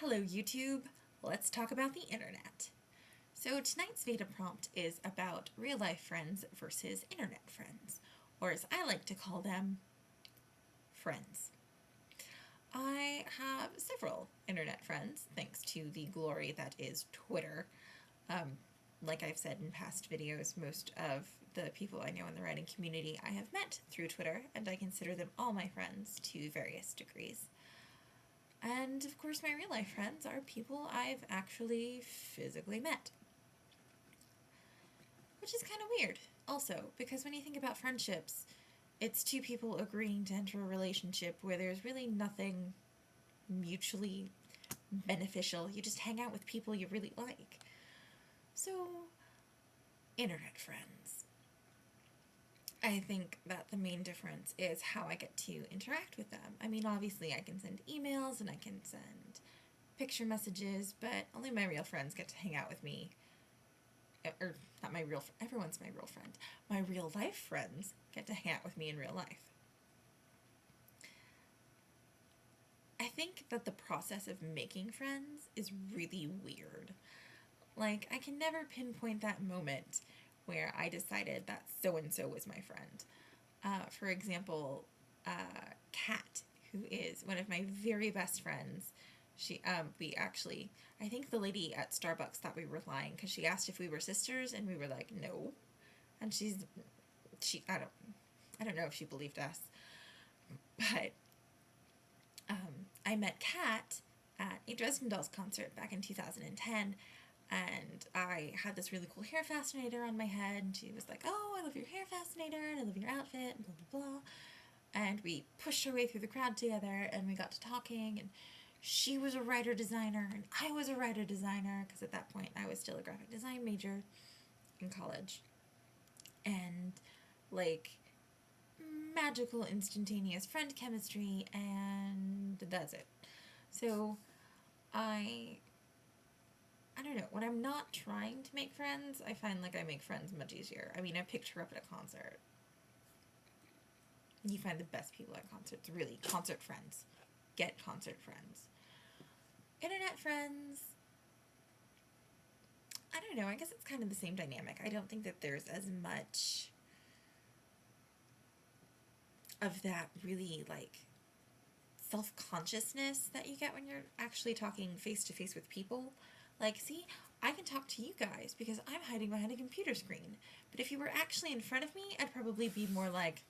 Hello YouTube, let's talk about the internet. So tonight's VEDA prompt is about real life friends versus internet friends, or as I like to call them, friends. I have several internet friends thanks to the glory that is Twitter. Like I've said in past videos, most of the people I know in the writing community I have met through Twitter, and I consider them all my friends to various degrees. And of course, my real life friends are people I've actually physically met. Which is kind of weird, also, because when you think about friendships, it's two people agreeing to enter a relationship where there's really nothing mutually beneficial. You just hang out with people you really like. So, internet friends. I think that the main difference is how I get to interact with them. I mean, obviously, I can send emails and I can send picture messages, but only my real friends get to hang out with me. Or, not my real friend, everyone's my real friend. My real life friends get to hang out with me in real life. I think that the process of making friends is really weird. Like, I can never pinpoint that moment where I decided that so-and-so was my friend. For example, Kat, who is one of my very best friends, we actually, I think the lady at Starbucks thought we were lying because she asked if we were sisters and we were like, no. And I don't know if she believed us, but I met Kat at a Dresden Dolls concert back in 2010, and I had this really cool hair fascinator on my head, and she was like, oh, I love your hair fascinator, and I love your outfit, and blah, blah, blah. And we pushed our way through the crowd together, and we got to talking, and she was a writer-designer, and I was a writer-designer, because at that point I was still a graphic design major in college. And, like, magical, instantaneous friend chemistry, and that's it. So, I don't know, when I'm not trying to make friends, I find like I make friends much easier. I mean, I picked her up at a concert. You find the best people at concerts, really. Concert friends. Get concert friends. Internet friends, I don't know, I guess it's kind of the same dynamic. I don't think that there's as much of that really, like, self-consciousness that you get when you're actually talking face-to-face with people. Like, see, I can talk to you guys because I'm hiding behind a computer screen. But if you were actually in front of me, I'd probably be more like,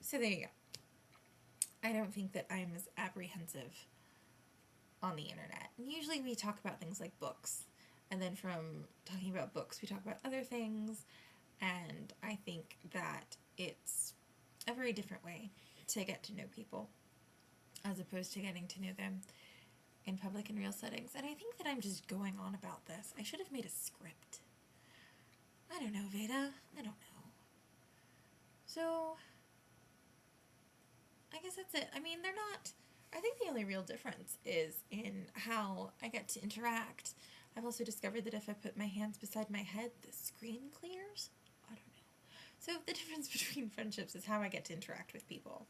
so there you go. I don't think that I'm as apprehensive on the internet. And usually we talk about things like books. And then from talking about books, we talk about other things. And I think that it's a very different way to get to know people as opposed to getting to know them in public and real settings. And I think that I'm just going on about this. I should have made a script. I don't know, VEDA. I don't know. So, I guess that's it. I mean, they're not... I think the only real difference is in how I get to interact. I've also discovered that if I put my hands beside my head, the screen clears. I don't know. So the difference between friendships is how I get to interact with people.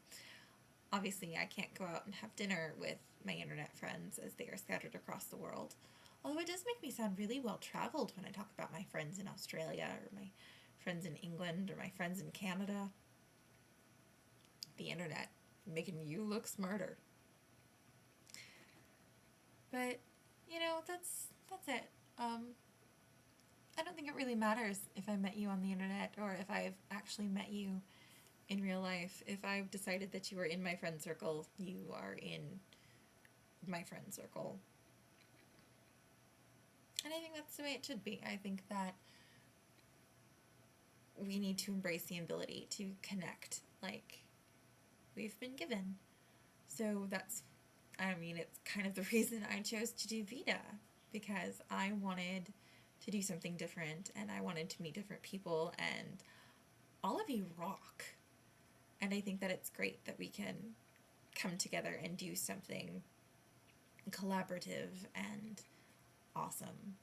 Obviously, I can't go out and have dinner with my internet friends as they are scattered across the world. Although it does make me sound really well-traveled when I talk about my friends in Australia or my friends in England or my friends in Canada. The internet making you look smarter. But, you know, that's it. I don't think it really matters if I met you on the internet or if I've actually met you in real life. If I've decided that you are in my friend circle, you are in my friend circle. And I think that's the way it should be. I think that we need to embrace the ability to connect like we've been given. So that's, I mean, it's kind of the reason I chose to do VEDA, because I wanted to do something different and I wanted to meet different people, and all of you rock. And I think that it's great that we can come together and do something collaborative and awesome.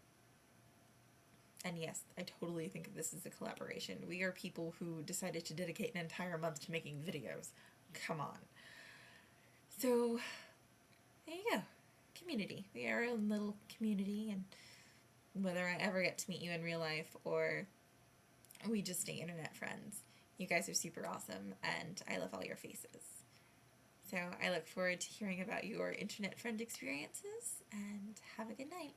And yes, I totally think this is a collaboration. We are people who decided to dedicate an entire month to making videos. Come on. So, there you go. Community. We are our own little community, and whether I ever get to meet you in real life or we just stay internet friends, you guys are super awesome, and I love all your faces. So I look forward to hearing about your internet friend experiences, and have a good night.